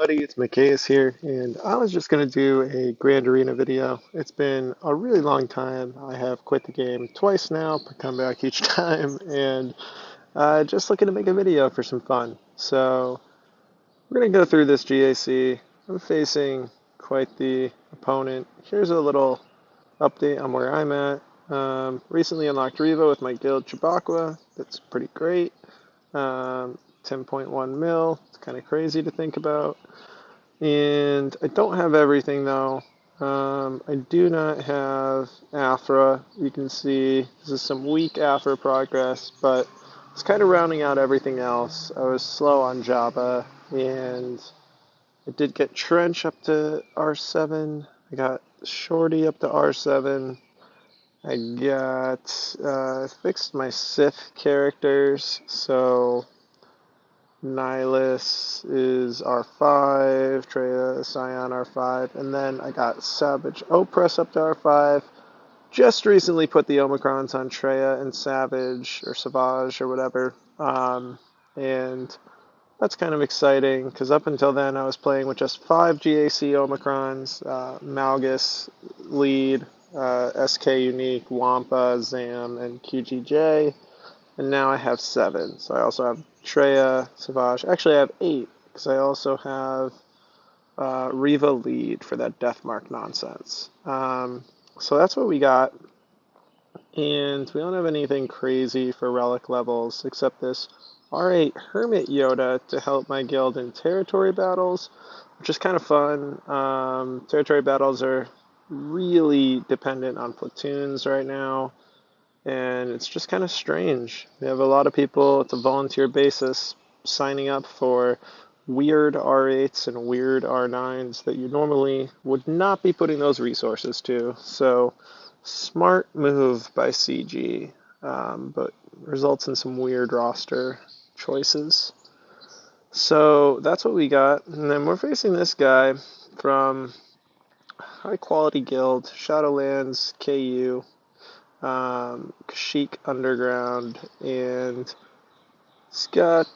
everybody, it's Mikayas here, and I was just going to do a Grand Arena video. It's been a really long time. I have quit the game twice now, but come back each time, and just looking to make a video for some fun. So, we're going to go through this GAC. I'm facing quite the opponent. Here's a little update on where I'm at. Recently unlocked Riva with my guild Chibakwa. That's pretty great. 10.1 mil. It's kind of crazy to think about. And I don't have everything though. I do not have Afra. You can see this is some weak Afra progress, but it's kind of rounding out everything else. I was slow on Jabba, and I did get Trench up to R7. I got Shorty up to R7. I got fixed my Sith characters, so Nihilus is R5, Treya, Scion R5, and then I got Savage Opress up to R5. Just recently put the Omicrons on Treya and Savage, or Savage, or whatever. And that's kind of exciting, because up until then I was playing with just 5 GAC Omicrons, Malgus, Lead, SK Unique, Wampa, Zam, and QGJ. And now I have 7. So I also have Treya, Savage. Actually, I have 8, because I also have Riva Lead for that Deathmark nonsense. So that's what we got. And we don't have anything crazy for relic levels, except this R8 Hermit Yoda to help my guild in territory battles, which is kind of fun. Territory battles are really dependent on platoons right now, and it's just kind of strange. We have a lot of people, it's a volunteer basis, signing up for weird R8s and weird R9s that you normally would not be putting those resources to. So, smart move by CG, but results in some weird roster choices. So that's what we got. And then we're facing this guy from High Quality Guild, Shadowlands, KU, Kashyyyk Underground, and he's got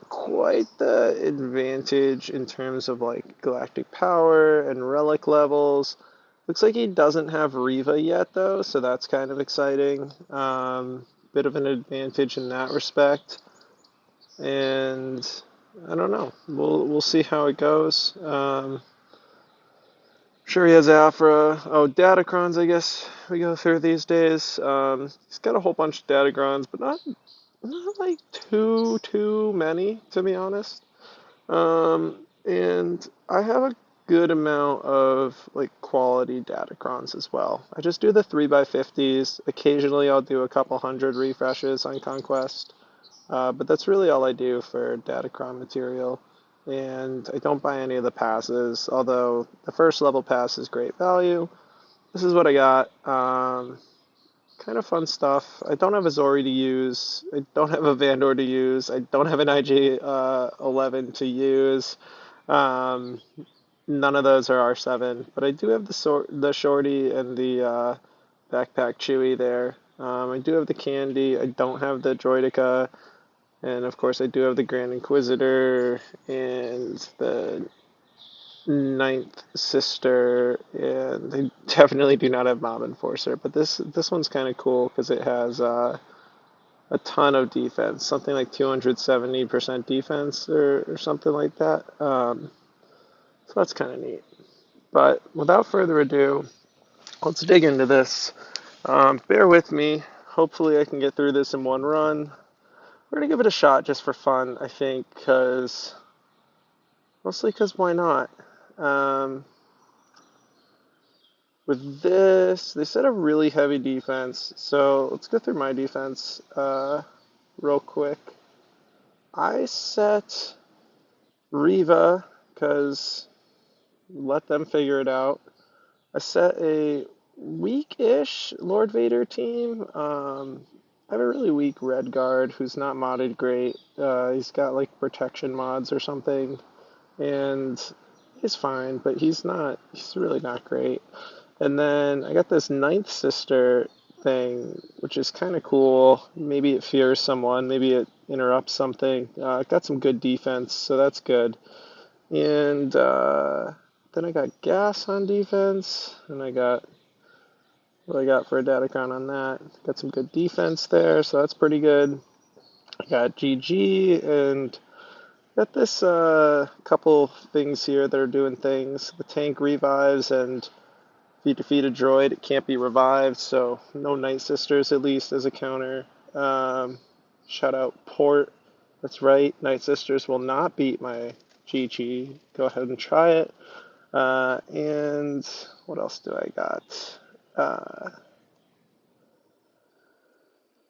quite the advantage in terms of like galactic power and relic levels. Looks like he doesn't have Riva yet though, so that's kind of exciting. Bit of an advantage in that respect. And I don't know. We'll see how it goes. Sure, he has Afra. Oh, Datacrons, I guess we go through these days. He's got a whole bunch of Datacrons, but not like too many, to be honest. And I have a good amount of like quality Datacrons as well. I just do the 3x50s. Occasionally I'll do a couple hundred refreshes on Conquest. But that's really all I do for Datacron material. And I don't buy any of the passes, although the first level pass is great value. This is what I got. Kind of fun stuff. I don't have a Zori to use. I don't have a Vandor to use. I don't have an IG-11 to use. None of those are R7, but I do have the Shorty and the Backpack Chewy there. I do have the Candy. I don't have the Droidica. And of course, I do have the Grand Inquisitor and the Ninth Sister, and I definitely do not have Mob Enforcer. But this one's kind of cool because it has a ton of defense, something like 270% defense or something like that. So that's kind of neat. But without further ado, let's dig into this. Bear with me. Hopefully, I can get through this in one run. We're going to give it a shot just for fun, I think, mostly because why not? With this, they set a really heavy defense, so let's go through my defense real quick. I set Riva, because let them figure it out. I set a weak-ish Lord Vader team. I have a really weak Red Guard who's not modded great. He's got like protection mods or something, and he's fine, but he's really not great. And then I got this Ninth Sister thing, which is kind of cool. Maybe it fears someone, maybe it interrupts something. It got some good defense, so that's good. And then I got gas on defense, and I got what I got for a Datacron on that. Got some good defense there, so that's pretty good. I got GG, and got this couple things here that are doing things. The tank revives, and if you defeat a droid, it can't be revived, so no Night Sisters at least as a counter. Shout out Port. That's right, Night Sisters will not beat my GG. Go ahead and try it. And what else do I got? Uh,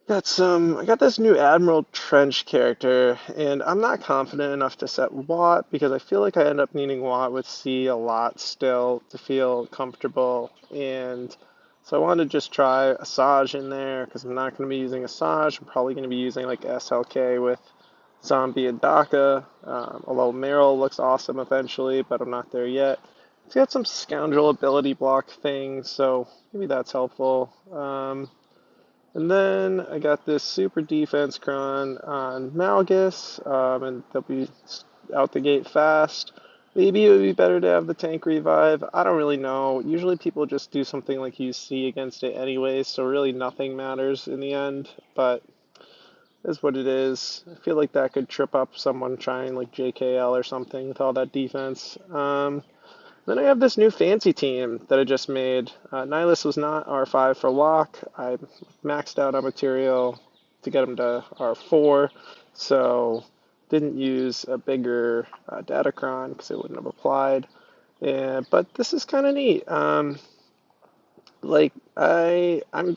I got this new Admiral Trench character, and I'm not confident enough to set Watt because I feel like I end up needing Watt with C a lot still to feel comfortable. And so I wanted to just try Asajj in there because I'm not going to be using Asajj. I'm probably going to be using like SLK with Zombie and Daka, although Meryl looks awesome eventually, but I'm not there yet. It's got some scoundrel ability block things, so maybe that's helpful. And then I got this super defense cron on Malgus, and they'll be out the gate fast. Maybe it would be better to have the tank revive. I don't really know. Usually people just do something like use C against it anyways, so really nothing matters in the end, but it is what it is. I feel like that could trip up someone trying like JKL or something with all that defense. Then I have this new fancy team that I just made. Nihilus was not R5 for lock. I maxed out on material to get him to R4, so didn't use a bigger Datacron because it wouldn't have applied. But this is kind of neat. I'm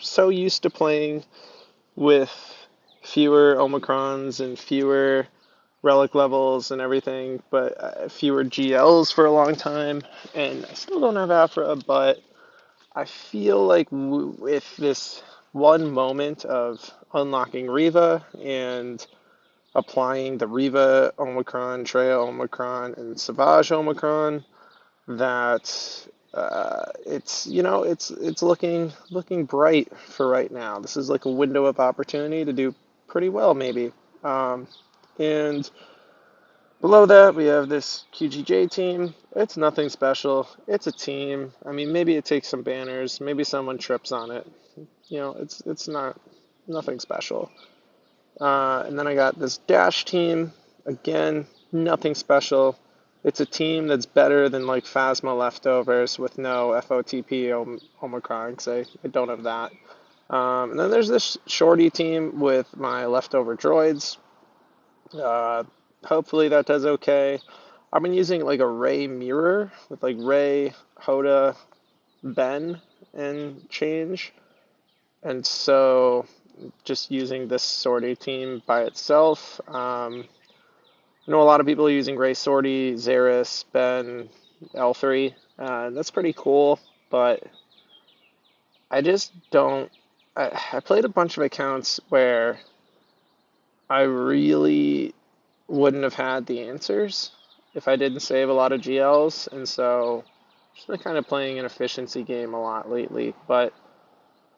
so used to playing with fewer Omicrons and fewer relic levels and everything, but fewer GLs for a long time, and I still don't have Afra, but I feel like with this one moment of unlocking Riva and applying the Riva Omicron, Treya Omicron, and Savage Omicron, that it's looking bright for right now. This is like a window of opportunity to do pretty well, maybe. And below that, we have this QGJ team. It's nothing special. It's a team. I mean, maybe it takes some banners. Maybe someone trips on it. It's not nothing special. And then I got this Dash team. Again, nothing special. It's a team that's better than like Phasma leftovers with no FOTP Omicron, because I don't have that. And then there's this Shorty team with my leftover droids. Hopefully that does okay. I've been using like a Ray mirror with like Ray, Hoda, Ben, and change. And so just using this sortie team by itself. I know a lot of people are using Ray sortie, Xeris, Ben, L3. That's pretty cool, but I just don't. I played a bunch of accounts where I really wouldn't have had the answers if I didn't save a lot of GLs, and so just been kind of playing an efficiency game a lot lately, but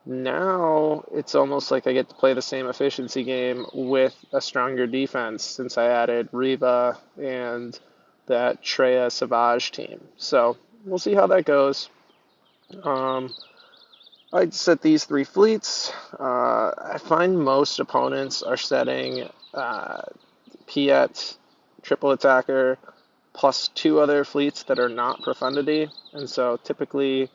now it's almost like I get to play the same efficiency game with a stronger defense since I added Reba and that Treya Savage team. So we'll see how that goes. I'd set these three fleets. I find most opponents are setting Piet, triple attacker, plus two other fleets that are not Profundity, and so typically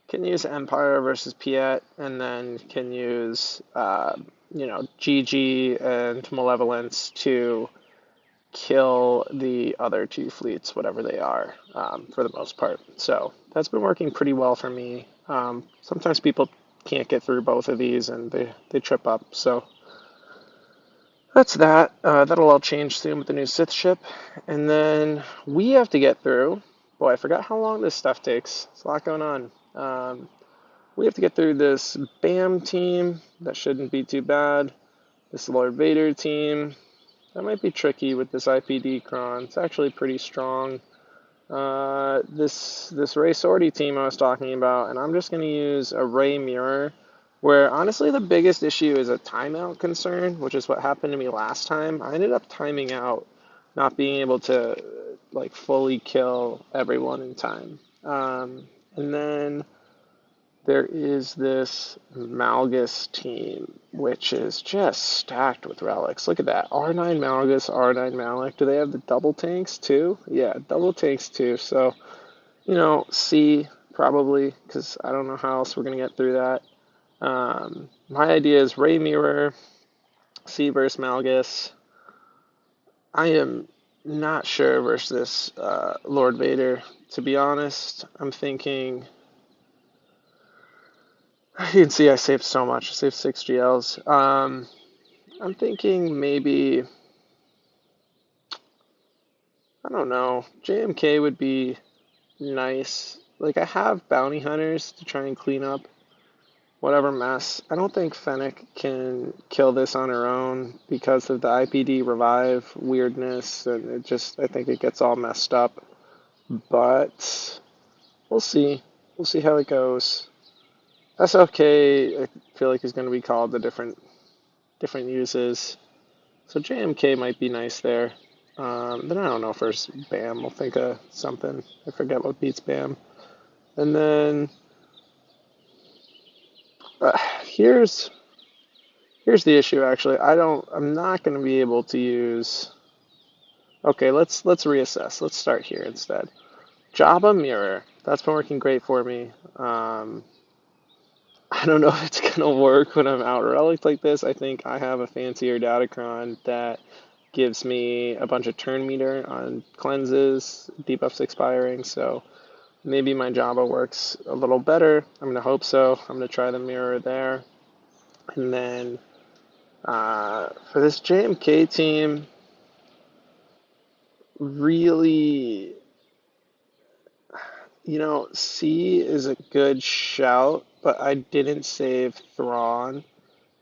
can use Empire versus Piet, and then can use GG and Malevolence to kill the other two fleets, whatever they are, for the most part. So that's been working pretty well for me. Sometimes people can't get through both of these and they trip up. So that's that. That'll all change soon with the new Sith ship. And then we have to get through. Boy, I forgot how long this stuff takes. There's a lot going on. We have to get through this BAM team. That shouldn't be too bad. This Lord Vader team. That might be tricky with this IPD cron. It's actually pretty strong. This Ray Sortie team I was talking about, and I'm just going to use a Ray Mirror, where honestly the biggest issue is a timeout concern, which is what happened to me last time. I ended up timing out, not being able to like fully kill everyone in time. And then there is this Malgus team, which is just stacked with relics. Look at that. R9 Malgus, R9 Malik. Do they have the double tanks too? Yeah, double tanks too. So, C probably, because I don't know how else we're going to get through that. My idea is Ray Mirror, C versus Malgus. I am not sure versus Lord Vader. To be honest, I'm thinking. You can see I saved so much. I saved 6 GLs. I'm thinking maybe, I don't know, JMK would be nice. Like, I have bounty hunters to try and clean up whatever mess. I don't think Fennec can kill this on her own because of the IPD revive weirdness, and I think it gets all messed up. But we'll see. We'll see how it goes. SFK, I feel like is going to be called the different uses. So JMK might be nice there. Then I don't know, first BAM, we'll think of something. I forget what beats BAM. And then here's the issue actually. I'm not going to be able to use. Okay, let's reassess. Let's start here instead. Jabba Mirror. That's been working great for me. I don't know if it's going to work when I'm out relic like this. I think I have a fancier Datacron that gives me a bunch of turn meter on cleanses, debuffs expiring, so maybe my Jabba works a little better. I'm going to hope so. I'm going to try the mirror there. And then for this JMK team, really, C is a good shout, but I didn't save Thrawn.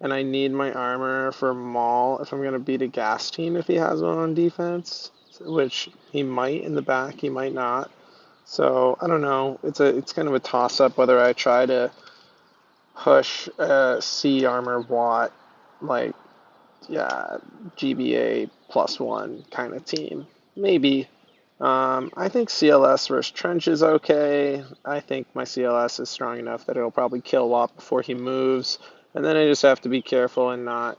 And I need my armor for Maul if I'm going to beat a gas team if he has one on defense, which he might in the back, he might not. So I don't know. It's kind of a toss-up whether I try to push a C armor Watt, like, yeah, GBA +1 kind of team. Maybe. I think CLS versus Trench is okay. I think my CLS is strong enough that it'll probably kill Wop before he moves. And then I just have to be careful and not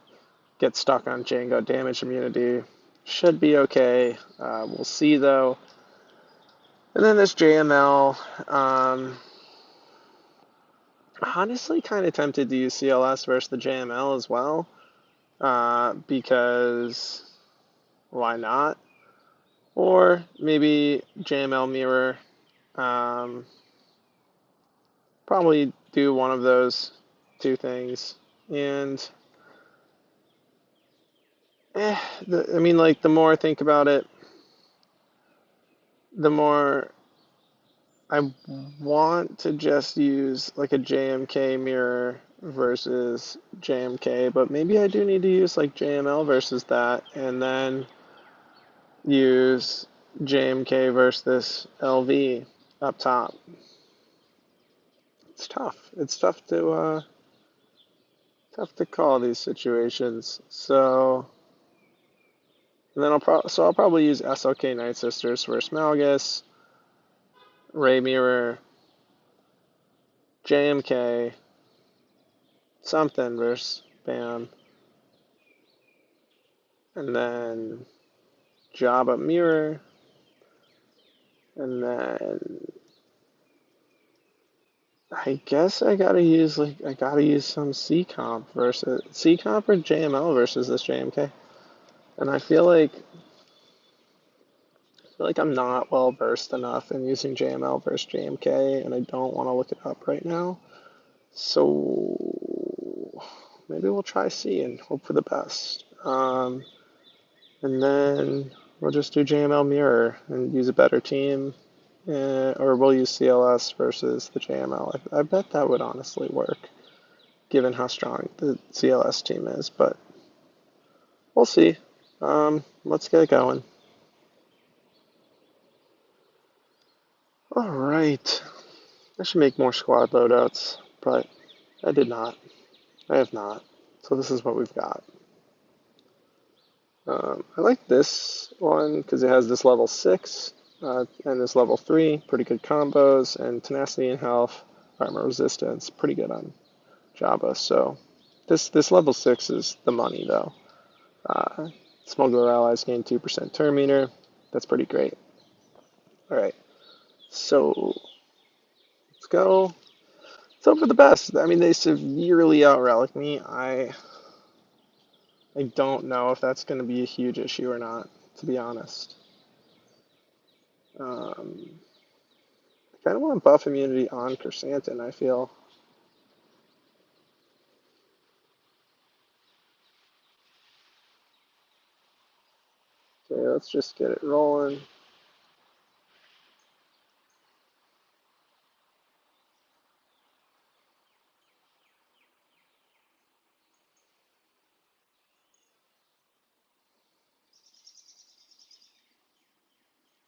get stuck on Django damage immunity. Should be okay. We'll see though. And then this JML. Honestly, kind of tempted to use CLS versus the JML as well. Because why not? Or maybe JML Mirror. Probably do one of those two things. And the more I think about it, the more I want to just use like a JMK mirror versus JMK, but maybe I do need to use like JML versus that, and then use JMK versus this LV up top. It's tough. It's tough to call these situations. So, and then I'll probably use SLK Night Sisters versus Malgus, Ray Mirror, JMK, something versus BAM, and then Jabba Mirror, and then I guess I gotta use some C comp or JML versus this JMK, and I feel like I'm not well versed enough in using JML versus JMK, and I don't want to look it up right now. So maybe we'll try C and hope for the best. And then we'll just do JML Mirror and use a better team. Or we'll use CLS versus the JML. I bet that would honestly work, given how strong the CLS team is. But we'll see. Let's get going. All right. I should make more squad loadouts, but I did not. I have not. So this is what we've got. I like this one because it has this level 6. and this level 3, pretty good combos, and tenacity and health, armor resistance, pretty good on Jabba. So this level 6 is the money though. Smuggler allies gain 2% turn meter. That's pretty great. All right, so let's go. Let's hope for the best. I mean, they severely out-relic me. I don't know if that's going to be a huge issue or not, to be honest. I kind of want buff immunity on Chrysanthemum, I feel. Okay, let's just get it rolling.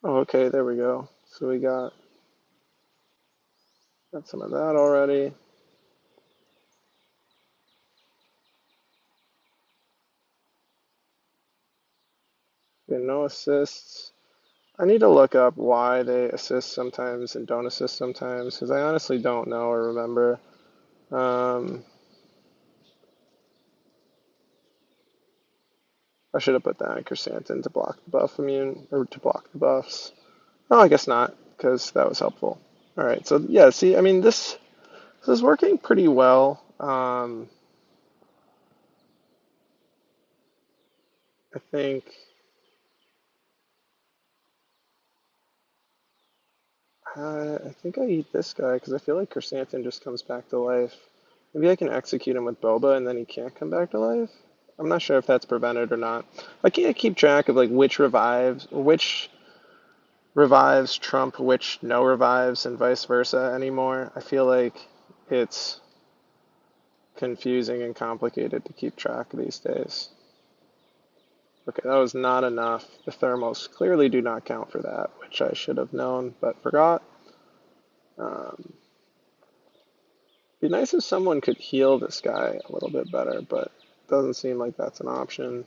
Oh, okay, there we go. So we got some of that already. Okay, no assists. I need to look up why they assist sometimes and don't assist sometimes, because I honestly don't know or remember. I should have put that in Chrysanthemum to block the buff immune, or to block the buffs. Oh, I guess not, because that was helpful. All right, so yeah, see, I mean, this is working pretty well. I think I eat this guy because I feel like Chrysanthemum just comes back to life. Maybe I can execute him with Boba and then he can't come back to life? I'm not sure if that's prevented or not. I can't keep track of like which revives trump which no revives and vice versa anymore. I feel like it's confusing and complicated to keep track these days. Okay, that was not enough. The thermals clearly do not count for that, which I should have known but forgot. Um, Be nice if someone could heal this guy a little bit better, but it doesn't seem like that's an option.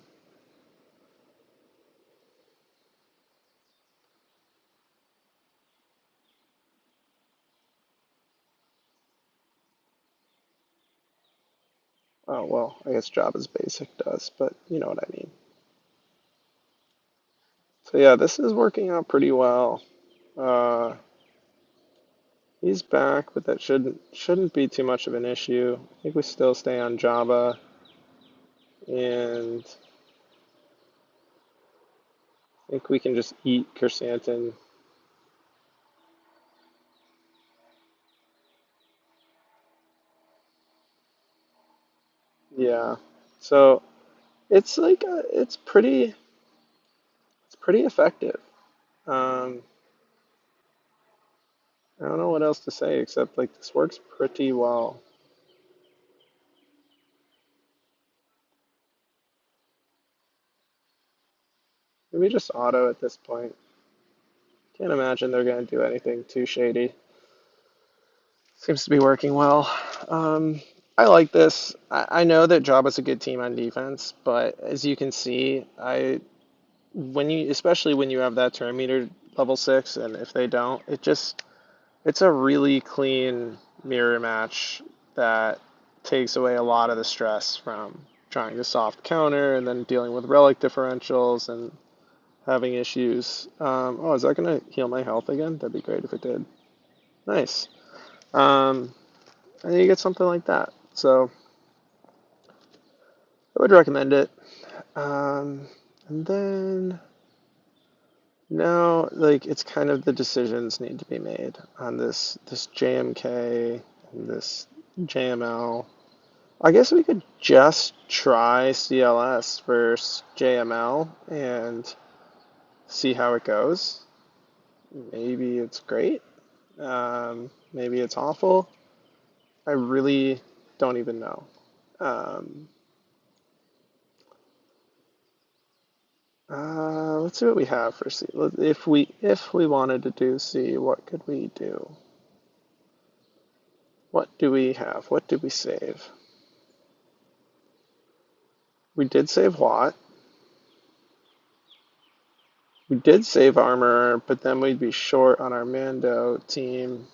Oh, well, I guess Java's basic does, but you know what I mean. So yeah, this is working out pretty well. Uh, he's back, but that shouldn't be too much of an issue. I think we still stay on Java, and I think we can just eat Chrysanthemum. Yeah. So it's like it's pretty effective. Um, I don't know what else to say except like this works pretty well. Maybe just auto at this point. Can't imagine they're going to do anything too shady. Seems to be working well. I like this. I know that Jabba's a good team on defense, but as you can see, especially when you have that turn meter level 6, and if they don't, it's a really clean mirror match that takes away a lot of the stress from trying to soft counter and then dealing with relic differentials and having issues. Oh, is that going to heal my health again? That'd be great if it did. Nice. Um, I think you get something like that. So I would recommend it. And then now, like, it's kind of the decisions need to be made on this JMK and this JML. I guess we could just try CLS versus JML and see how it goes. Maybe it's great. Maybe it's awful. I really don't even know. Um, let's see what we have for C. If we wanted to do C, what could we do? What do we have? What did we save? We did save Watt. We did save armor, but then we'd be short on our Mando team.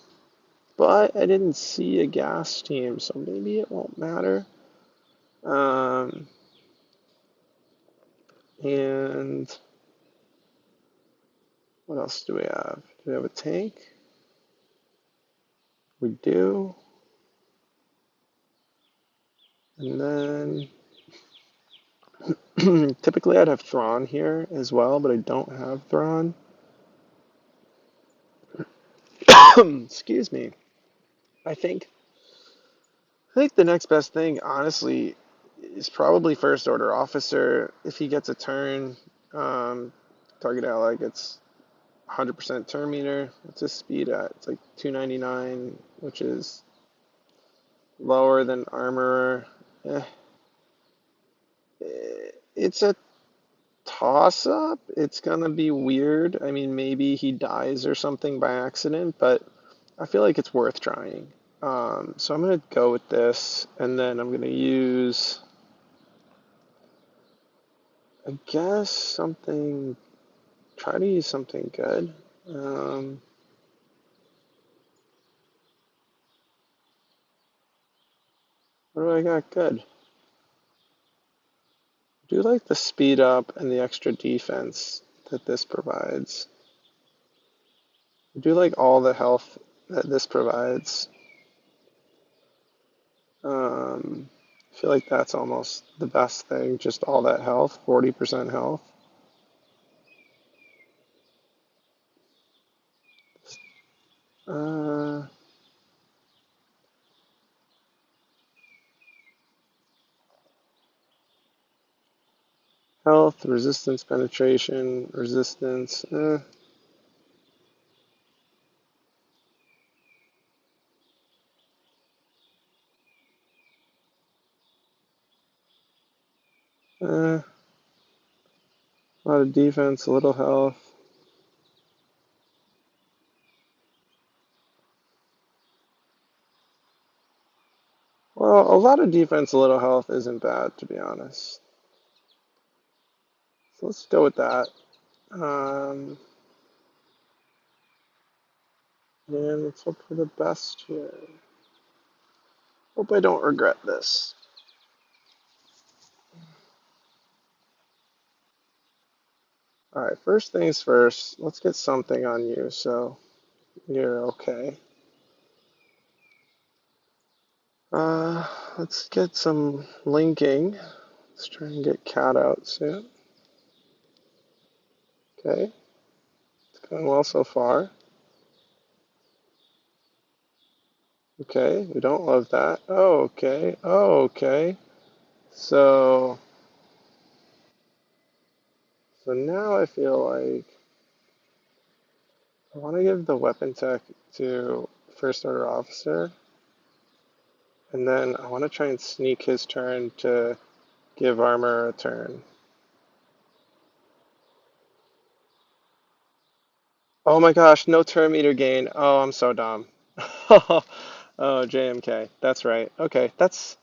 But I didn't see a gas team, so maybe it won't matter. And what else do we have? Do we have a tank? We do. And then typically I'd have Thrawn here as well, but I don't have Thrawn. Excuse me. I think the next best thing, honestly, is probably First Order Officer. If he gets a turn, target ally gets 100% turn meter. What's his speed at? It's like 299, which is lower than Armorer. Eh, it's a toss-up. It's gonna be weird. I mean, maybe he dies or something by accident, but I feel like it's worth trying. So I'm gonna go with this, and then I'm gonna use, I guess, something. Try to use something good. What do I got good? I do like the speed up and the extra defense that this provides. I do like all the health that this provides. I feel like that's almost the best thing, just all that health, 40% health. Uh, Health, resistance, penetration, resistance. A lot of defense, a little health. Well, a lot of defense, a little health isn't bad, to be honest. So let's go with that. And let's hope for the best here. Hope I don't regret this. Alright, first things first, let's get something on you so you're okay. Let's get some linking. Let's try and get Cat out soon. Okay, it's going well so far. Okay, we don't love that. Oh, okay. Oh, okay. So now I feel like I want to give the weapon tech to First Order Officer, and then I want to try and sneak his turn to give Armor a turn. Oh my gosh, no turn meter gain. Oh, I'm so dumb. Oh, JMK. That's right. Okay, that's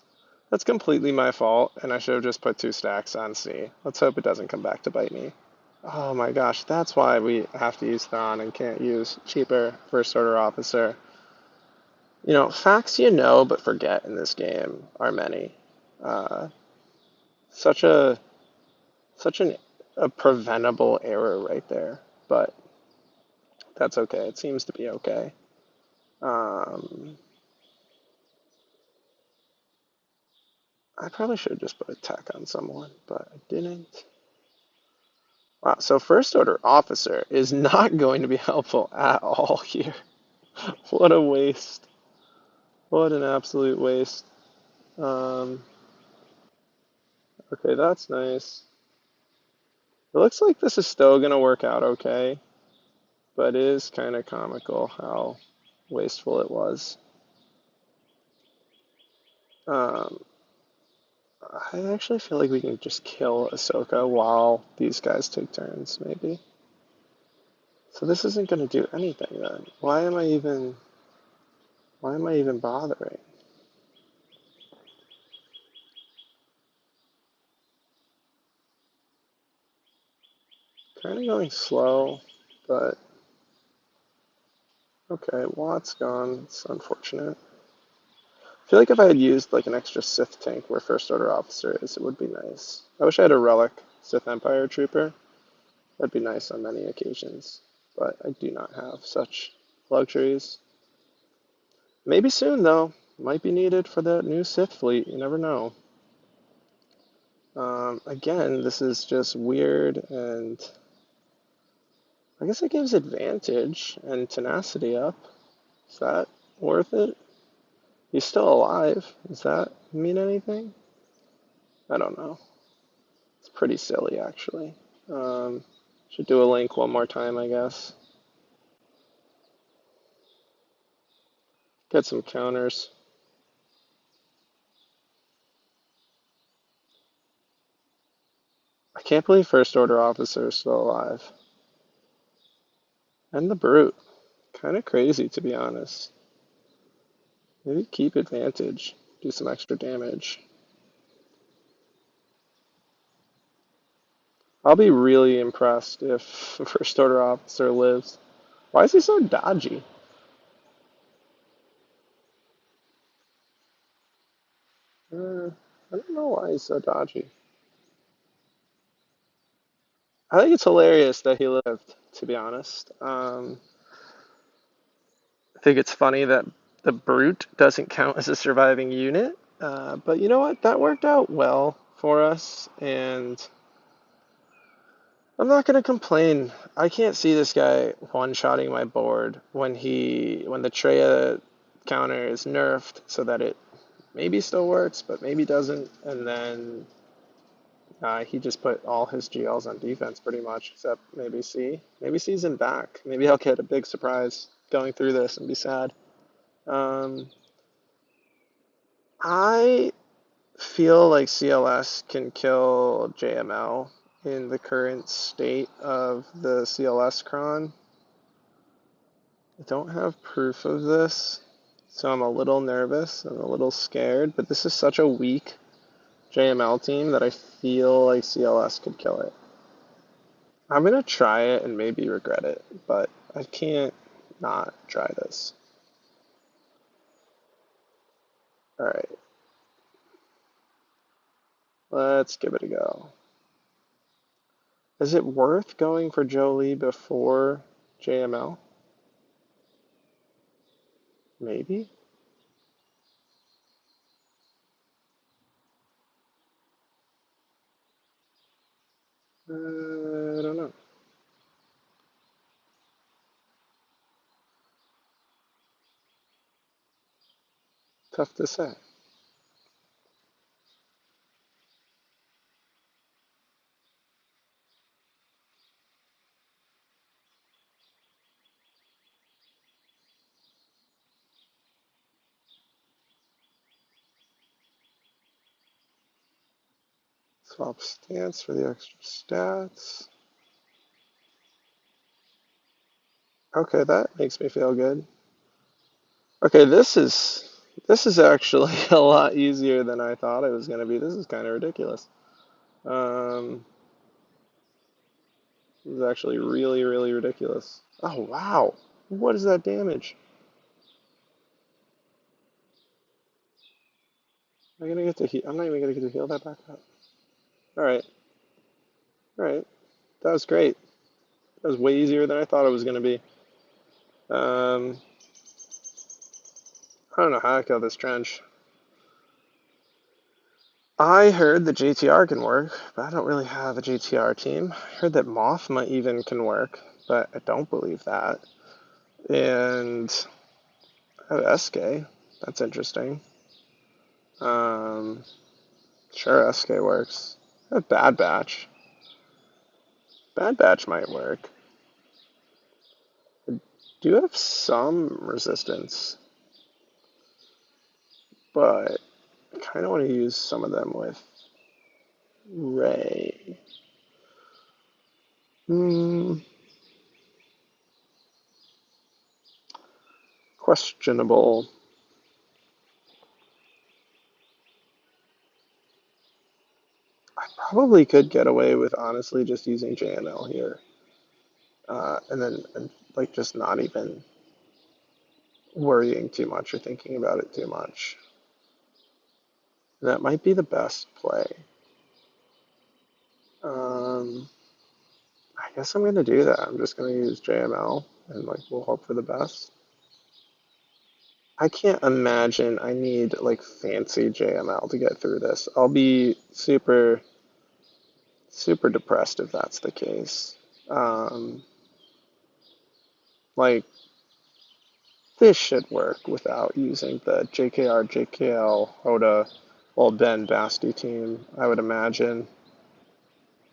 completely my fault, and I should have just put 2 stacks on C. Let's hope it doesn't come back to bite me. Oh my gosh, that's why we have to use Thrawn and can't use cheaper First Order Officer. You know, facts you know but forget in this game are many. Uh, such a such an a preventable error right there, but that's okay. It seems to be okay. Um, I probably should have just put a tech on someone, but I didn't. Wow, so First Order Officer is not going to be helpful at all here. What a waste. What an absolute waste. Um, okay, that's nice. It looks like this is still going to work out okay, but it is kind of comical how wasteful it was. Um, I actually feel like we can just kill Ahsoka while these guys take turns, maybe. So this isn't going to do anything then. Why am I even bothering? kind of going slow, but okay, Watt's gone. It's unfortunate. I feel like if I had used like an extra Sith tank where First Order Officer is, it would be nice. I wish I had a Relic Sith Empire Trooper. That'd be nice on many occasions, but I do not have such luxuries. Maybe soon, though. Might be needed for that new Sith fleet. You never know. Again, this is just weird, and I guess it gives advantage and tenacity up. Is that worth it? He's still alive. Does that mean anything? I don't know. It's pretty silly, actually. Should do a link one more time, I guess. Get some counters. I can't believe First Order Officer is still alive. And the Brute. Kind of crazy, to be honest. Maybe keep advantage. Do some extra damage. I'll be really impressed if First Order Officer lives. Why is he so dodgy? I don't know why he's so dodgy. I think it's hilarious that he lived, to be honest. I think it's funny that the Brute doesn't count as a surviving unit. But you know what? That worked out well for us, and I'm not gonna complain. I can't see this guy one-shotting my board when the Treya counter is nerfed so that it maybe still works, but maybe doesn't, and then he just put all his GLs on defense pretty much, except maybe C. Maybe C's in back. Maybe I'll get a big surprise going through this and be sad. Um, I feel like CLS can kill JML in the current state of the CLS cron. I don't have proof of this, so I'm a little nervous and a little scared, but this is such a weak JML team that I feel like CLS could kill it. I'm going to try it and maybe regret it, but I can't not try this. Alright. Let's give it a go. Is it worth going for Jolie before JML? Maybe? I don't know. Tough to say. Swap stance for the extra stats. Okay, that makes me feel good. Okay, this is actually a lot easier than I thought it was going to be. This is kind of ridiculous. Um, this is actually really, really ridiculous. Oh, wow. What is that damage? Am I gonna get to heal? I'm not even gonna get to heal that back up. Alright. Alright. That was great. That was way easier than I thought it was gonna be. Um, I don't know how I kill this trench. I heard that GTR can work, but I don't really have a GTR team. I heard that Moth might even can work, but I don't believe that. And I have SK. That's interesting. Sure, SK works. I have Bad Batch. Bad Batch might work. I do have some resistance, but I kind of want to use some of them with Ray. Questionable. I probably could get away with honestly just using JML here. and then like just not even worrying too much or thinking about it too much. That might be the best play. I guess I'm gonna do that. I'm just gonna use JML and like we'll hope for the best. I can't imagine I need like fancy JML to get through this. I'll be super depressed if that's the case. Like this should work without using the JKR, JKL, Hoda, Old Ben, Basti team, I would imagine.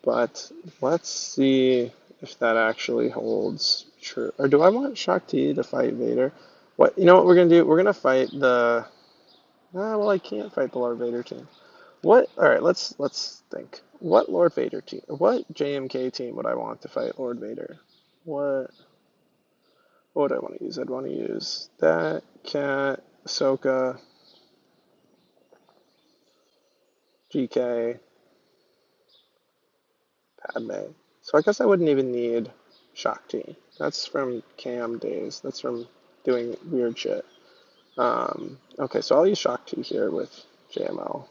But let's see if that actually holds true. Or do I want Shakti to fight Vader? What, you know what we're gonna do? We're gonna fight the. Ah, well, I can't fight the Lord Vader team. What? All right, let's think. What Lord Vader team? What JMK team would I want to fight Lord Vader? What? What would I want to use? I'd want to use that Cat, Ahsoka, GK, Padme. So I guess I wouldn't even need Shakti. That's from Cam days. That's from doing weird shit. Okay, so I'll use Shakti here with JML.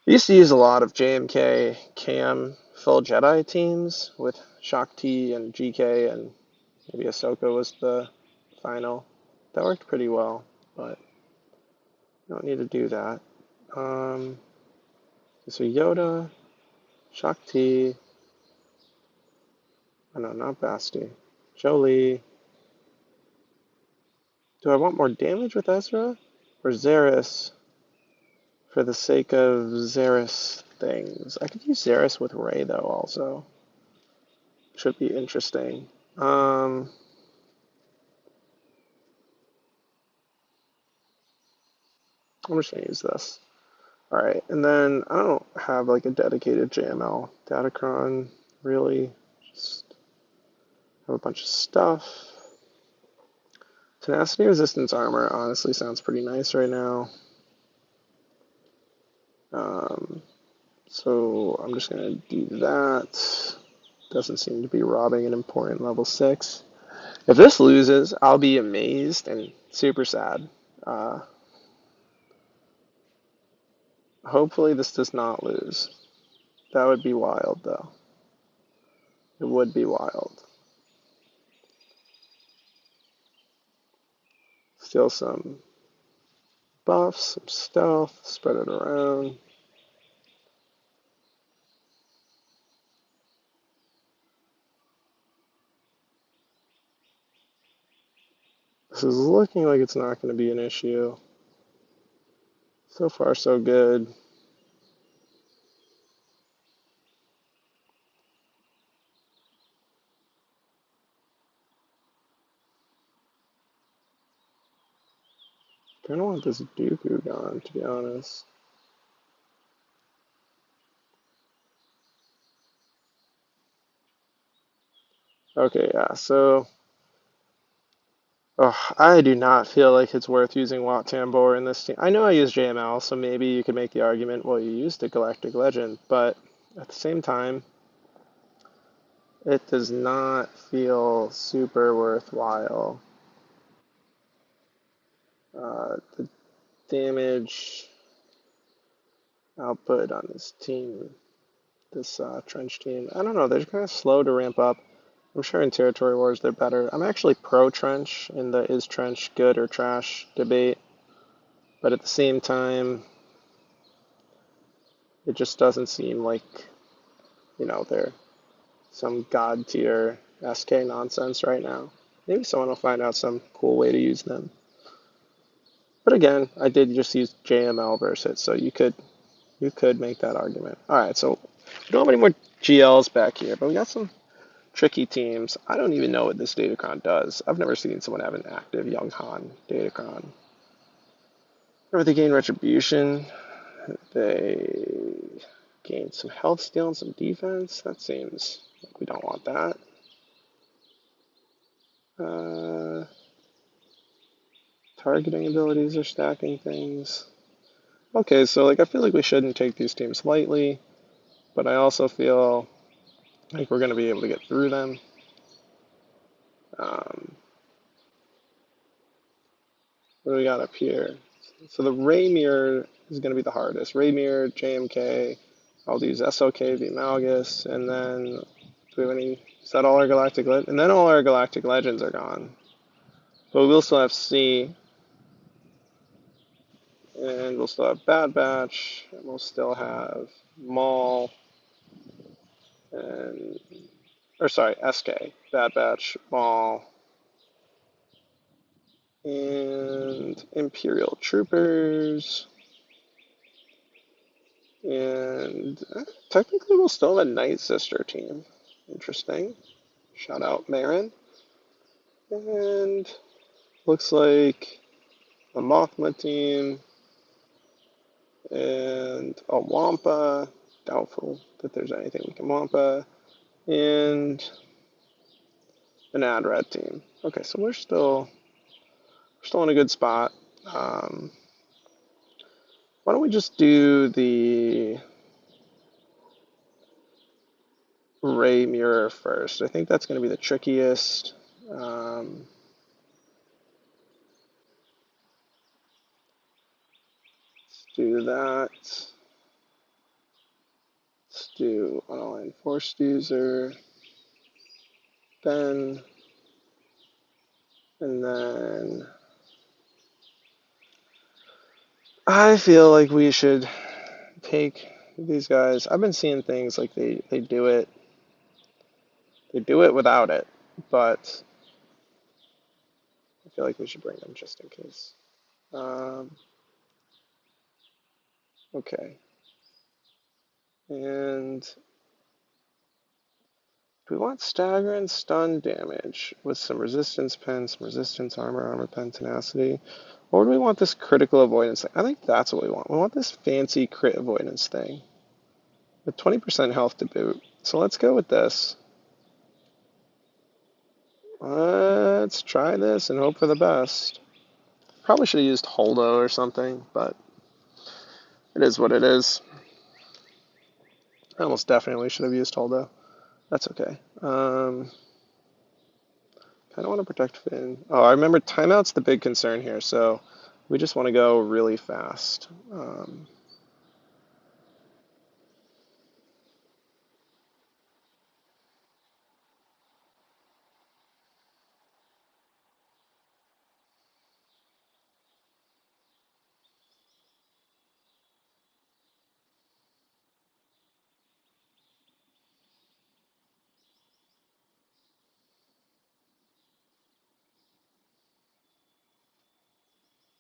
I used to use a lot of JMK Cam full Jedi teams with Shakti and GK and maybe Ahsoka was the final. That worked pretty well, but you don't need to do that. So Yoda, Shakti, oh no, not Basti, Jolie. Do I want more damage with Ezra? Or Zaris for the sake of Zaris things? I could use Zaris with Rey though also. Should be interesting. I'm just gonna use this. Alright, and then I don't have like a dedicated JML Datacron, really. Just have a bunch of stuff. Tenacity resistance armor honestly sounds pretty nice right now. So I'm just gonna do that. Doesn't seem to be robbing an important level 6. If this loses, I'll be amazed and super sad. Hopefully this does not lose. That would be wild, though. It would be wild. Steal some buffs, some stealth, spread it around. This is looking like it's not going to be an issue. So far, so good. I kind of want this Dooku gone, to be honest. Okay, yeah, so I do not feel like it's worth using Wat Tambor in this team. I know I use JML, so maybe you could make the argument, well, you used a Galactic Legend, but at the same time, it does not feel super worthwhile. The damage output on this team, this trench team, I don't know, they're kind of slow to ramp up. I'm sure in Territory Wars they're better. I'm actually pro-trench in the is trench good or trash debate, but at the same time, it just doesn't seem like, they're some god tier SK nonsense right now. Maybe someone will find out some cool way to use them. But again, I did just use JML versus it, so you could make that argument. Alright, so we don't have any more GLs back here, but we got some tricky teams. I don't even know what this Datacron does. I've never seen someone have an active Young Han Datacron. Whenever they gain retribution, they gain some health steal and some defense. That seems like we don't want that. Targeting abilities are stacking things. Okay, so I feel like we shouldn't take these teams lightly, but I also feel I think we're going to be able to get through them. What do we got up here? So the Ray Mirror is going to be the hardest. Ray Mirror, JMK. I'll use SOK, the Amalgus, and then do we have any? Is that all our Galactic Legends? And then all our Galactic Legends are gone. But we'll still have C. And we'll still have Bad Batch. And we'll still have Maul. And, or sorry, SK. Bad Batch, Maul. And Imperial Troopers. And technically we'll still have a Night Sister team. Interesting. Shout out Marin. And looks like a Mothma team. And a Wampa. Doubtful that there's anything we can Wampa. And an Adrad team. Okay, so we're still in a good spot. Why don't we just do the Ray Mirror first? I think that's going to be the trickiest. Let's do that. Let's do online forced user. Ben. And then I feel like we should take these guys. I've been seeing things like they do it. They do it without it, but I feel like we should bring them just in case. Okay. And do we want stagger and stun damage with some resistance pen, some resistance armor pen, tenacity? Or do we want this critical avoidance thing? I think that's what we want. We want this fancy crit avoidance thing with 20% health to boot. So let's go with this. Let's try this and hope for the best. Probably should have used Holdo or something, but it is what it is. I almost definitely should have used Holdo. That's okay. Kind of want to protect Finn. Oh, I remember timeout's the big concern here, so we just want to go really fast.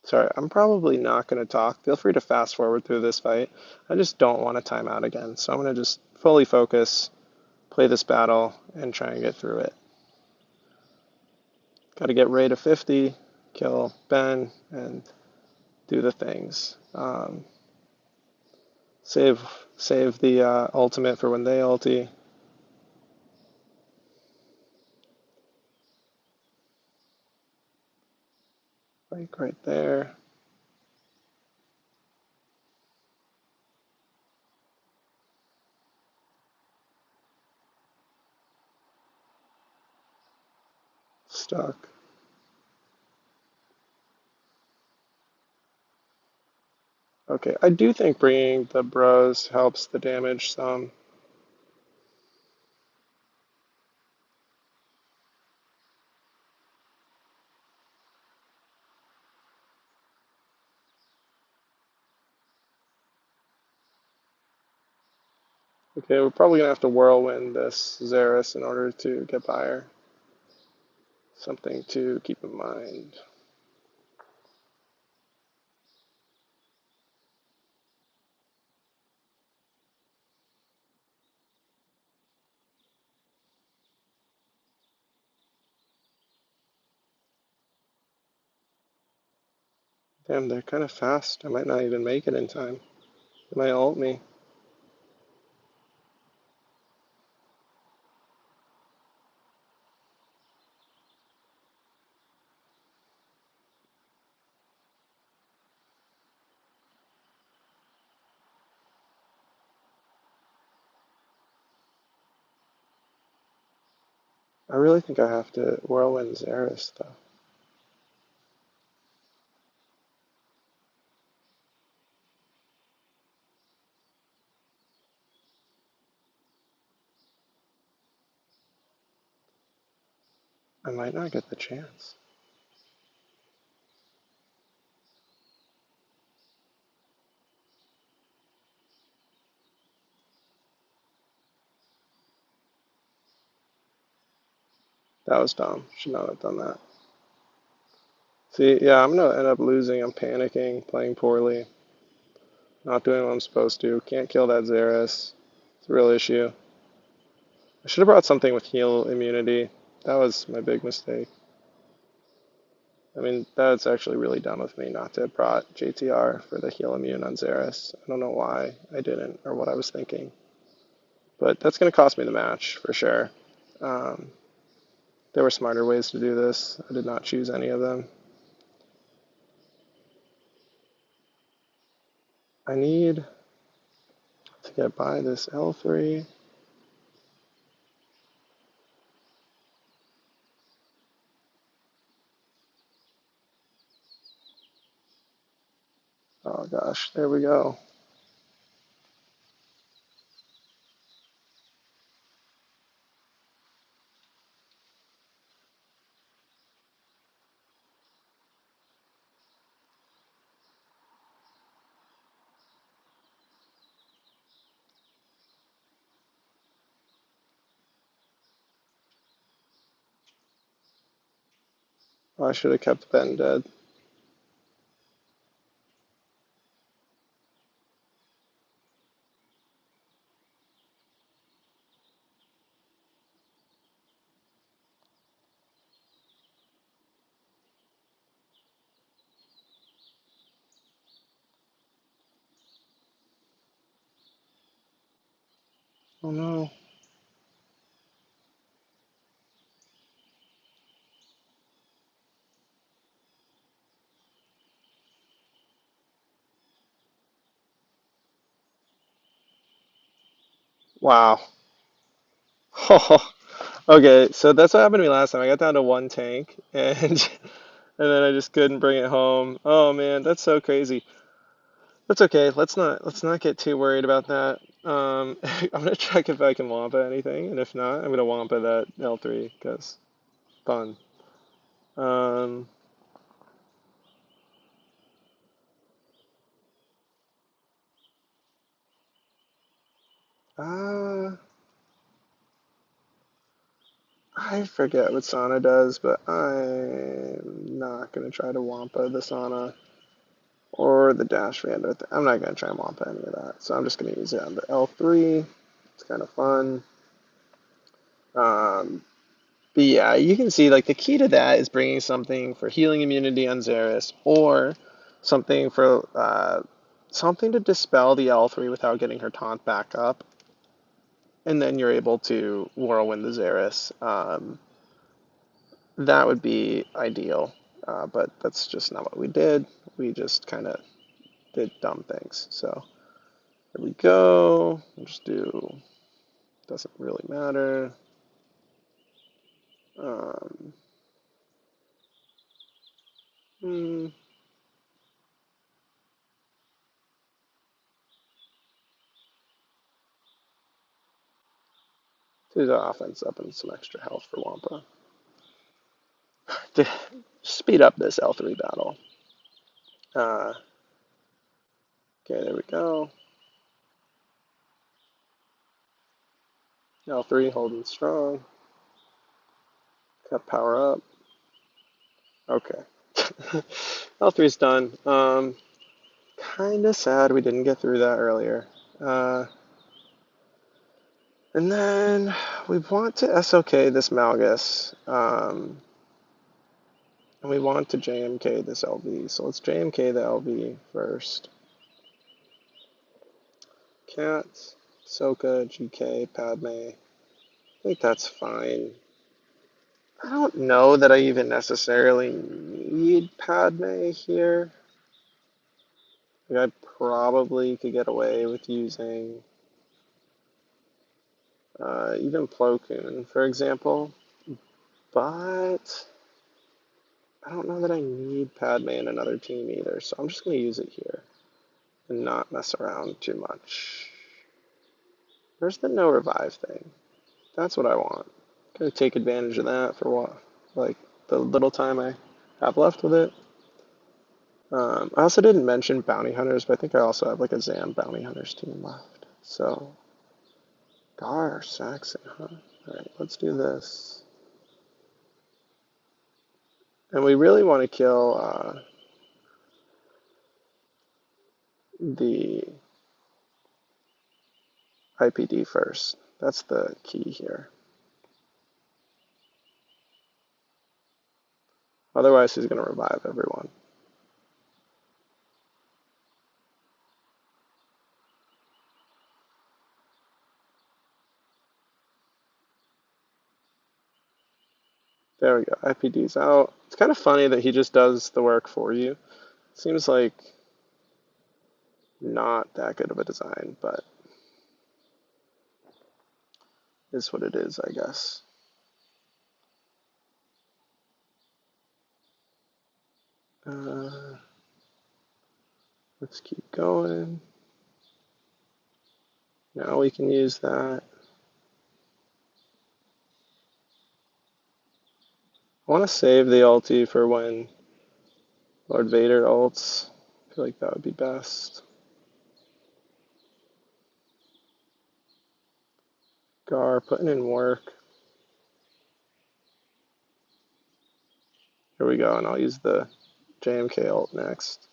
Sorry, I'm probably not going to talk. Feel free to fast forward through this fight. I just don't want to time out again, so I'm going to just fully focus, play this battle, and try and get through it. Got to get Ray to 50, kill Ben, and do the things. Save the ultimate for when they ulti. Like right there. Stuck. Okay, I do think bringing the bros helps the damage some. Okay, we're probably going to have to whirlwind this Xeris in order to get by her. Something to keep in mind. Damn, they're kind of fast. I might not even make it in time. They might ult me. I really think I have to Whirlwind Xeris, though. I might not get the chance. That was dumb. Should not have done that. See, yeah, I'm gonna end up losing. I'm panicking, playing poorly, not doing what I'm supposed to. Can't kill that Xeris. It's a real issue. I should have brought something with heal immunity. That was my big mistake. I mean, that's actually really dumb of me not to have brought JTR for the heal immune on Xeris. I don't know why I didn't or what I was thinking. But that's going to cost me the match for sure. Um, there were smarter ways to do this. I did not choose any of them. I need to get by this L3. Oh gosh, there we go. Oh, I should have kept Ben dead. Oh no. Wow. Okay, so that's what happened to me last time. I got down to one tank and and then I just couldn't bring it home. Oh man, that's so crazy. That's okay. Let's not get too worried about that. I'm gonna check if I can Wampa anything, and if not, I'm gonna Wampa that L3 because fun. Um, uh, I forget what Sana does, but I'm not gonna try to Wampa the Sana or the Dash Rando. I'm not gonna try and Wampa any of that. So I'm just gonna use it on the L3. It's kind of fun. Um, But yeah, you can see like the key to that is bringing something for healing immunity on Xeris or something for something to dispel the L3 without getting her taunt back up, and then you're able to whirlwind the Xeris. That would be ideal, but that's just not what we did. We just kind of did dumb things. So here we go. We'll just do. Doesn't really matter. Um, hmm. Do the offense up and some extra health for Wampa to speed up this L3 battle. Uh, okay, there we go. L3 holding strong. Got power up. Okay. L3's done. Kind of sad we didn't get through that earlier. And then we want to SOK this Malgus. And we want to JMK this LV. So let's JMK the LV first. Cat, Soka, GK, Padme. I think that's fine. I don't know that I even necessarily need Padme here. Like I probably could get away with using even Plo Koon, for example. But I don't know that I need Padme in another team either, so I'm just going to use it here and not mess around too much. Where's the no revive thing? That's what I want. Gonna take advantage of that for what, like the little time I have left with it. I also didn't mention bounty hunters, but I think I also have like a Zam bounty hunters team left. So, Gar Saxon, huh? All right, let's do this. And we really want to kill the IPD first. That's the key here. Otherwise, he's going to revive everyone. There we go. IPD's out. It's kind of funny that he just does the work for you. Seems like not that good of a design, but is what it is, I guess. Let's keep going. Now we can use that. I want to save the ulti for when Lord Vader ults. I feel like that would be best. Gar putting in work. Here we go, and I'll use the JMK ult next.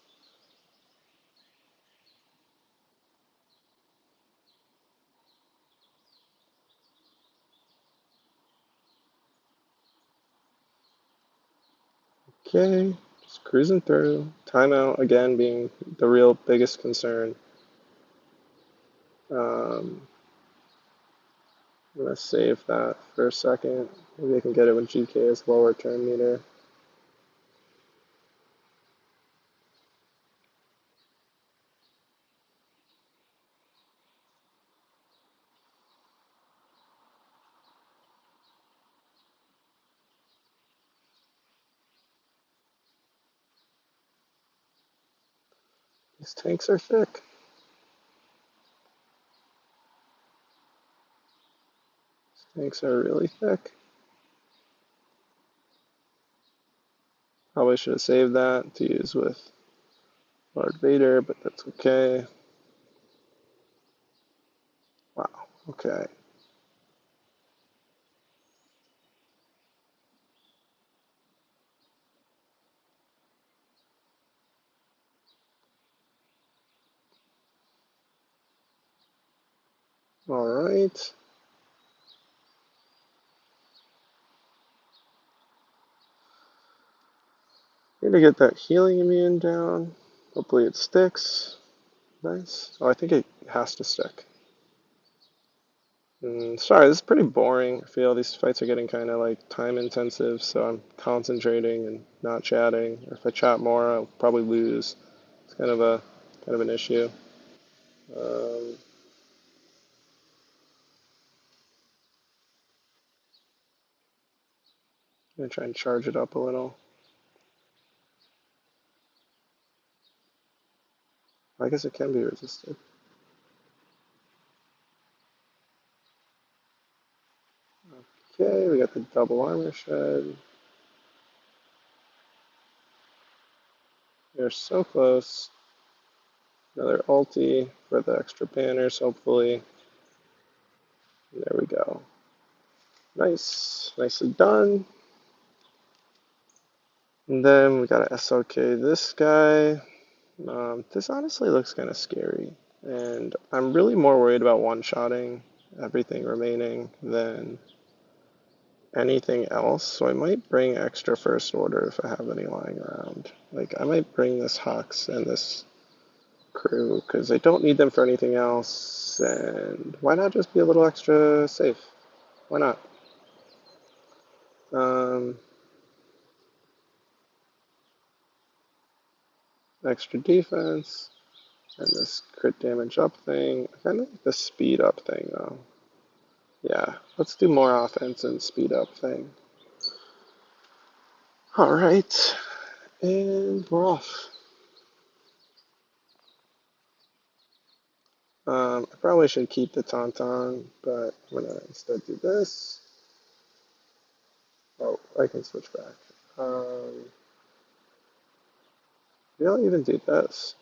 Okay, just cruising through. Timeout again being the real biggest concern. I'm gonna save that for a second. Maybe I can get it when GK is lower turn meter. These tanks are thick. These tanks are really thick. Probably should have saved that to use with Lord Vader, but that's okay. Wow, okay. Alright. Need to get that healing immune down. Hopefully it sticks. Nice. Oh, I think it has to stick. Sorry, this is pretty boring. I feel these fights are getting kind of like time intensive, so I'm concentrating and not chatting. Or if I chat more, I'll probably lose. It's kind of an issue. Um, I'm gonna try and charge it up a little. I guess it can be resisted. Okay, we got the double armor shred. They're so close. Another ulti for the extra banners, hopefully. There we go. Nice. Nicely done. And then we got an SOK this guy. This honestly looks kind of scary. And I'm really more worried about one-shotting everything remaining than anything else. So I might bring extra first order if I have any lying around. Like, I might bring this Hux and this crew because I don't need them for anything else. And why not just be a little extra safe? Why not? Extra defense and this crit damage up thing. I kind of like the speed up thing though. Yeah, let's do more offense and speed up thing. All right, and we're off. I probably should keep the tauntaun, but I'm gonna instead do this. Oh, I can switch back. Maybe I'll even do this.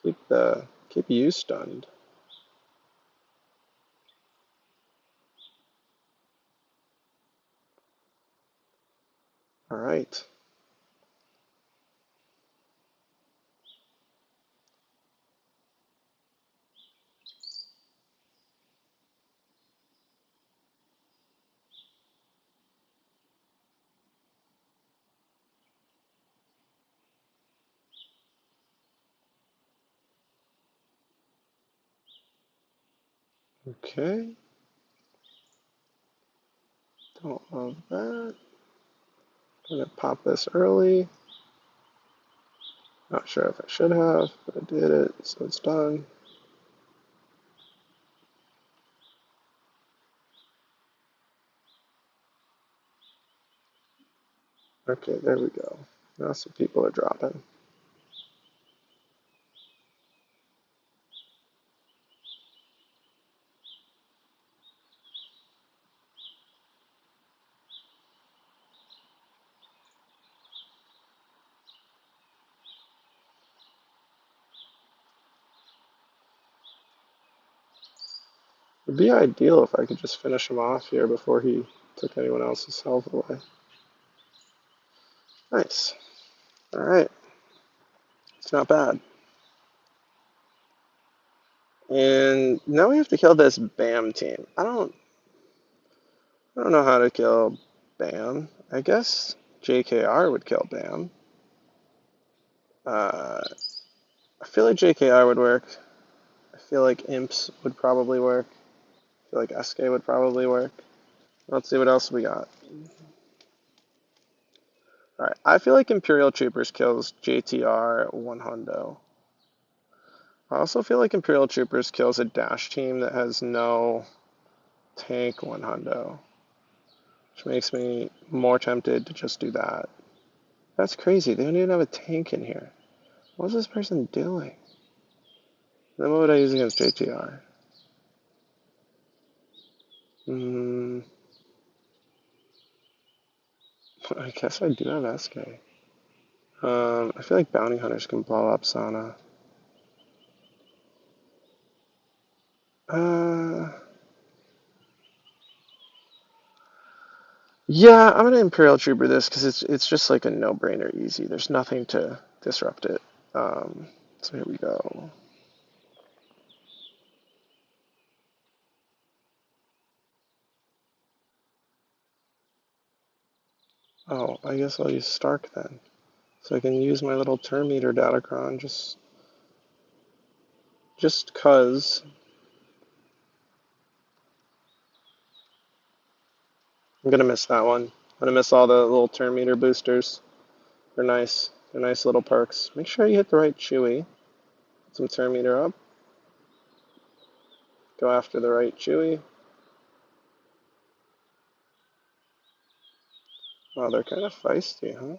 Keep you stunned. All right. Okay. Don't love that. I'm gonna pop this early. Not sure if I should have, but I did it, so it's done. Okay, there we go. Now some people are dropping. It'd be ideal if I could just finish him off here before he took anyone else's health away. Nice. All right. It's not bad. And now we have to kill this BAM team. I don't know how to kill BAM. I guess JKR would kill BAM. I feel like JKR would work. I feel like Imps would probably work. I feel like SK would probably work. Let's see what else we got. Alright, I feel like Imperial Troopers kills JTR 1 hundo. I also feel like Imperial Troopers kills a dash team that has no tank 1 hundo, which makes me more tempted to just do that. That's crazy, they don't even have a tank in here. What's this person doing? Then what would I use against JTR? I guess I do have SK. I feel like bounty hunters can blow up Sana. Yeah, I'm gonna Imperial Trooper this because it's just like a no-brainer easy. There's nothing to disrupt it. So here we go. Oh, I guess I'll use Stark then. So I can use my little turn meter Datacron just cause. I'm gonna miss that one. I'm gonna miss all the little turn meter boosters. They're nice. They're nice little perks. Make sure you hit the right Chewie. Put some turn meter up. Go after the right Chewie. Oh, they're kind of feisty, huh?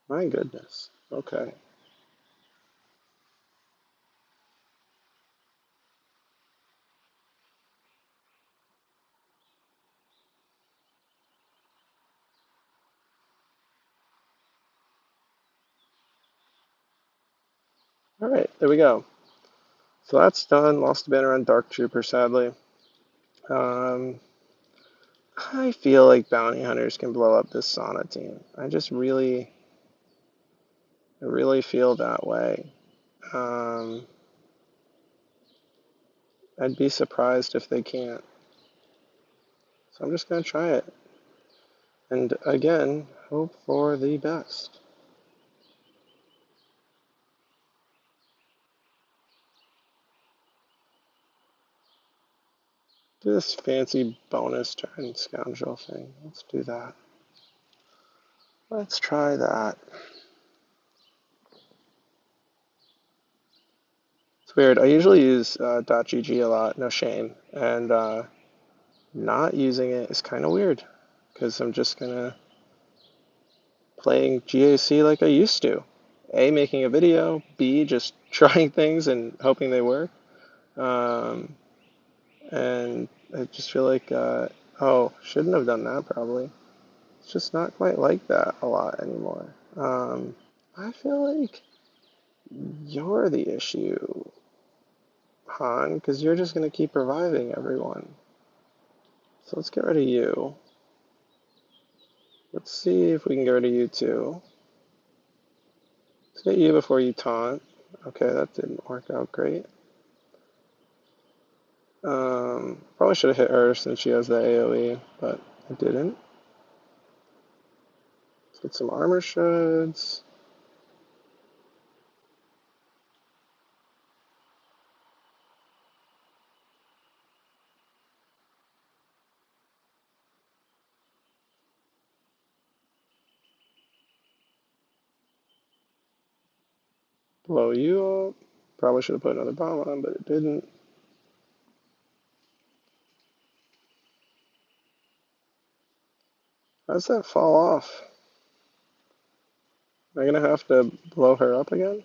My goodness. Okay. All right, there we go. So that's done. Lost a banner on Dark Trooper, sadly. Um, I feel like bounty hunters can blow up this Sana team. I really feel that way. I'd be surprised if they can't. So I'm just gonna try it. And again, hope for the best. Do this fancy bonus turn scoundrel thing. Let's do that. Let's try that. It's weird. I usually use .gg a lot, no shame, and not using it is kind of weird because I'm just gonna playing GAC like I used to. A, making a video. B, just trying things and hoping they work. Um, and I just feel like, oh, shouldn't have done that probably. It's just not quite like that a lot anymore. I feel like you're the issue, Han, because you're just going to keep reviving everyone. So let's get rid of you. Let's see if we can get rid of you too. Let's get you before you taunt. Okay, that didn't work out great. Probably should have hit her since she has the AoE, but I didn't. Let's get some armor shreds. Blow you up. Probably should have put another bomb on, but it didn't. How does that fall off? Am I gonna have to blow her up again?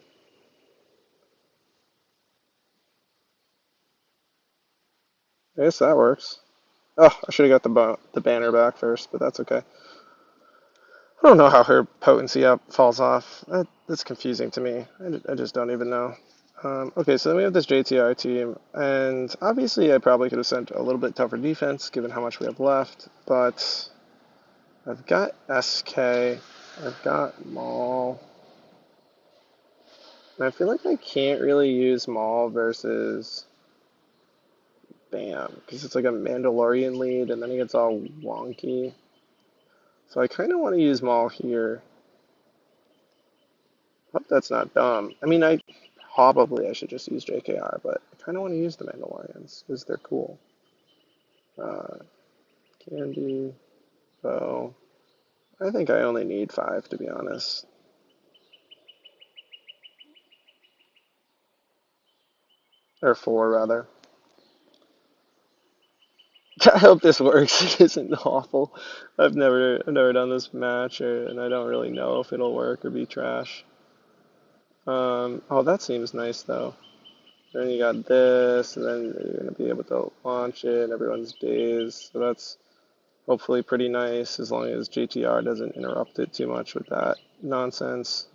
I guess that works. Oh, I should have got the banner back first, but that's okay. I don't know how her potency up falls off. That's confusing to me. I just don't even know. Okay, so then we have this JTR team, and obviously I probably could have sent a little bit tougher defense given how much we have left, but I've got SK, I've got Maul, and I feel like I can't really use Maul versus Bam, because it's like a Mandalorian lead, and then he gets all wonky. So I kind of want to use Maul here. Hope that's not dumb. I mean, I should just use JKR, but I kind of want to use the Mandalorians because they're cool. Uh, Candy, Bow. I think I only need 5 to be honest, or 4 rather. I hope this works. It isn't awful. I've never done this match, and I don't really know if it'll work or be trash. Oh, that seems nice though. Then you got this, and then you're gonna be able to launch it in everyone's days. So that's hopefully pretty nice as long as GTR doesn't interrupt it too much with that nonsense.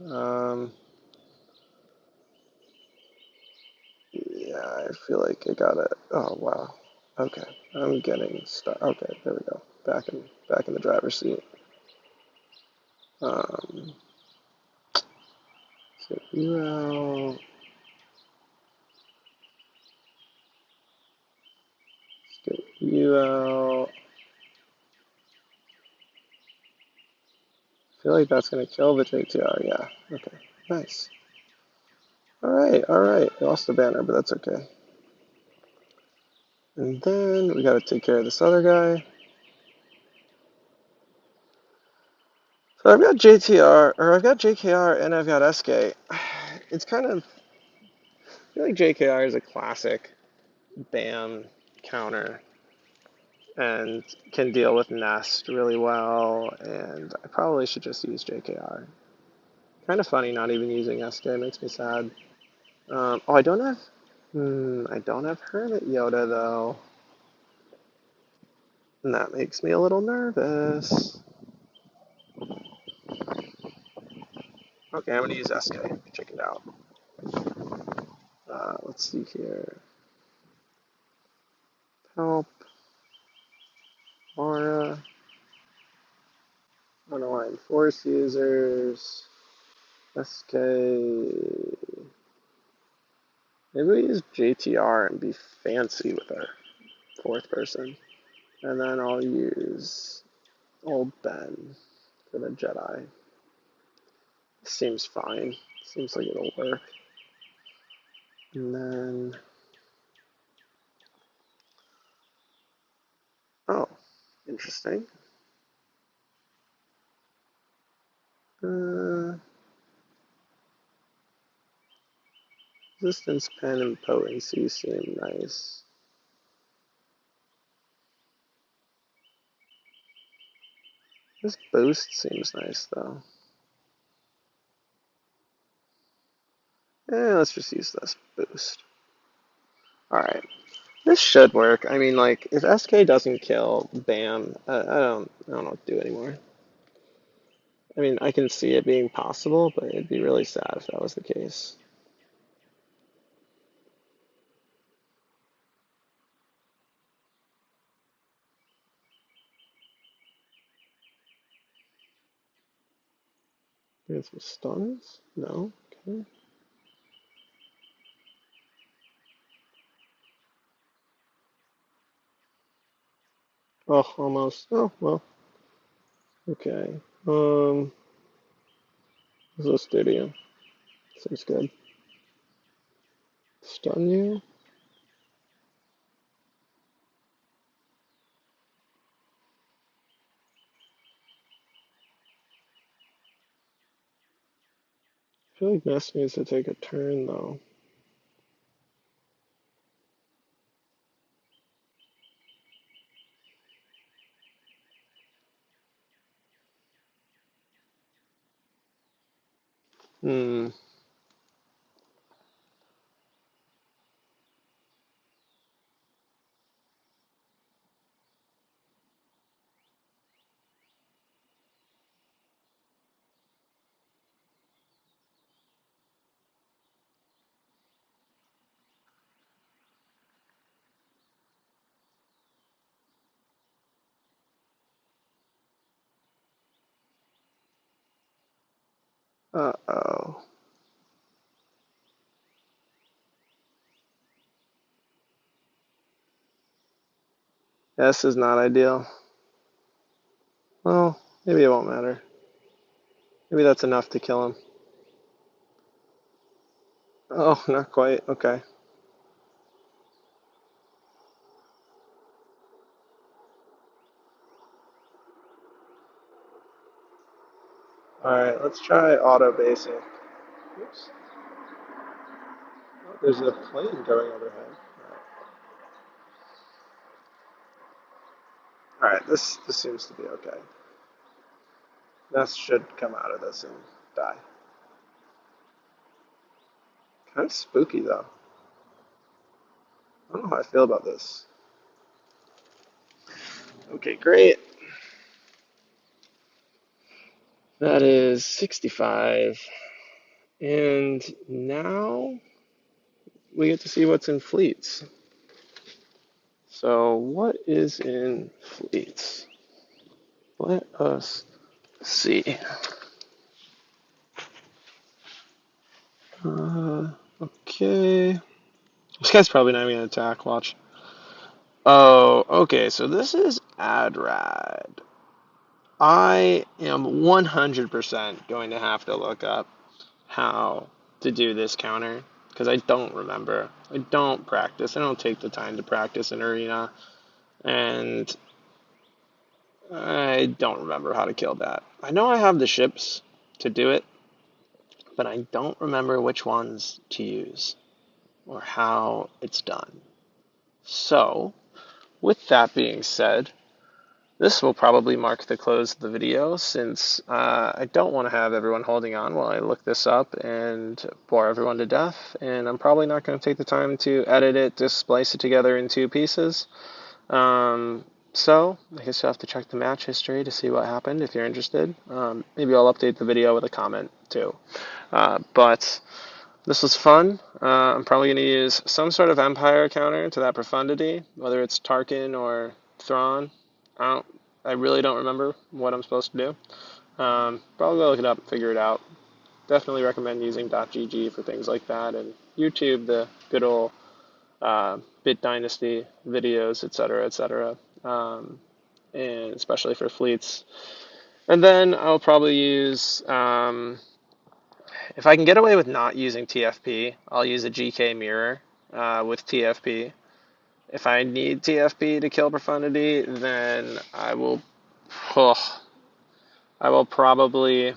Yeah, I feel like I gotta. Oh wow. Okay, I'm getting stuck. Okay, there we go. Back in the driver's seat. Um, let's get you out. Let's get you out. I feel like that's gonna kill the JTR. Yeah. Okay. Nice. All right. All right. I lost the banner, but that's okay. And then we gotta take care of this other guy. So I've got JTR, or I've got JKR, and I've got SK. It's kind of, I feel like JKR is a classic BAM counter and can deal with Nest really well, and I probably should just use JKR. Kind of funny not even using SK, makes me sad. Oh, I don't have Hermit Yoda though, and that makes me a little nervous. Okay, I'm gonna use SK, check it out. Let's see here. Help. Aura. Unaligned force users. SK. Maybe we use JTR and be fancy with our 4th person. And then I'll use old Ben for the Jedi. Seems fine. Seems like it'll work. And then. Oh, interesting. Resistance, pen, and potency seem nice. This boost seems nice, though. Let's just use this boost. Alright. This should work. I mean, like, if SK doesn't kill, bam, I don't know what to do anymore. I mean, I can see it being possible, but it'd be really sad if that was the case. Get some stuns? No? Okay. Oh, almost. Oh, well. Okay. What's this do to you? Seems good. Stun you? I feel like Ness needs to take a turn, though. Hmm. Uh-oh. This is not ideal. Well, maybe it won't matter. Maybe that's enough to kill him. Oh, not quite. Okay. Alright, let's try auto basing. Oops. Oh, there's a plane going overhead. Alright, this seems to be okay. Ness should come out of this and die. Kind of spooky, though. I don't know how I feel about this. Okay, great. That is 65. And now we get to see what's in fleets. So, what is in fleets? Let us see. Okay. This guy's probably not even going to attack. Watch. Oh, okay. So this is Adrad. I am 100% going to have to look up how to do this counter because I don't remember. I don't practice. I don't take the time to practice in Arena, and I don't remember how to kill that. I know I have the ships to do it, but I don't remember which ones to use or how it's done. So, with that being said, this will probably mark the close of the video since I don't want to have everyone holding on while I look this up and bore everyone to death, and I'm probably not going to take the time to edit it to splice it together in two pieces. So, I guess you'll have to check the match history to see what happened if you're interested. Maybe I'll update the video with a comment too. But this was fun. I'm probably going to use some sort of Empire counter to that profundity, whether it's Tarkin or Thrawn. I really don't remember what I'm supposed to do. Probably go look it up and figure it out. Definitely recommend using .gg for things like that, and YouTube, the good old Bit Dynasty videos, etc., etc., and especially for fleets. And then I'll probably use, if I can get away with not using TFP, I'll use a GK mirror with TFP. If I need TFP to kill Profundity, then I will probably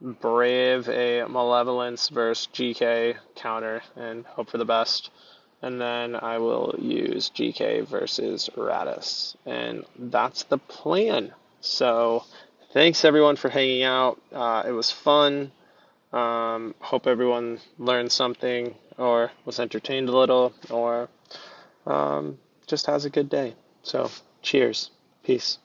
brave a Malevolence versus GK counter and hope for the best. And then I will use GK versus Radis. And that's the plan. So thanks everyone for hanging out. It was fun. Hope everyone learned something or was entertained a little or just has a good day. So cheers. Peace.